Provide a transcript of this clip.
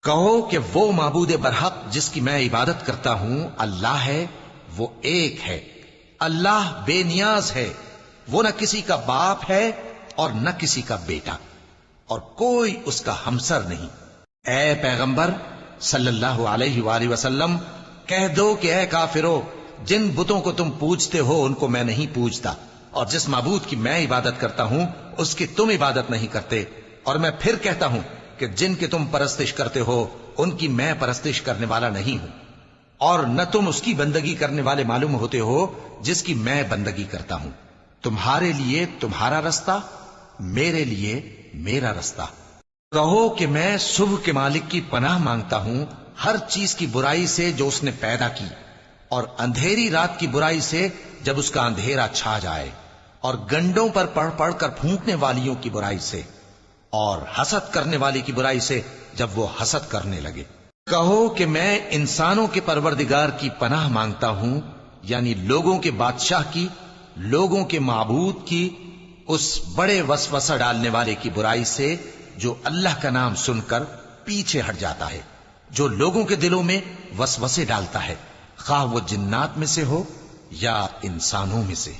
کہو کہ وہ معبود برحق جس کی میں عبادت کرتا ہوں اللہ ہے، وہ ایک ہے، اللہ بے نیاز ہے، وہ نہ کسی کا باپ ہے اور نہ کسی کا بیٹا، اور کوئی اس کا ہمسر نہیں۔ اے پیغمبر صلی اللہ علیہ وآلہ وسلم، کہہ دو کہ اے کافرو، جن بتوں کو تم پوجتے ہو ان کو میں نہیں پوجتا، اور جس معبود کی میں عبادت کرتا ہوں اس کی تم عبادت نہیں کرتے، اور میں پھر کہتا ہوں کہ جن کی تم پرستش کرتے ہو ان کی میں پرستش کرنے والا نہیں ہوں، اور نہ تم اس کی بندگی کرنے والے معلوم ہوتے ہو جس کی میں بندگی کرتا ہوں۔ تمہارے لیے تمہارا رستہ، میرے لیے میرا رستہ۔ کہو کہ میں صبح کے مالک کی پناہ مانگتا ہوں ہر چیز کی برائی سے جو اس نے پیدا کی، اور اندھیری رات کی برائی سے جب اس کا اندھیرا چھا جائے، اور گنڈوں پر پڑھ پڑھ کر پھونکنے والیوں کی برائی سے، اور حسد کرنے والی کی برائی سے جب وہ حسد کرنے لگے۔ کہو کہ میں انسانوں کے پروردگار کی پناہ مانگتا ہوں، یعنی لوگوں کے بادشاہ کی، لوگوں کے معبود کی، اس بڑے وسوسہ ڈالنے والے کی برائی سے جو اللہ کا نام سن کر پیچھے ہٹ جاتا ہے، جو لوگوں کے دلوں میں وسوسے ڈالتا ہے، خواہ وہ جنات میں سے ہو یا انسانوں میں سے۔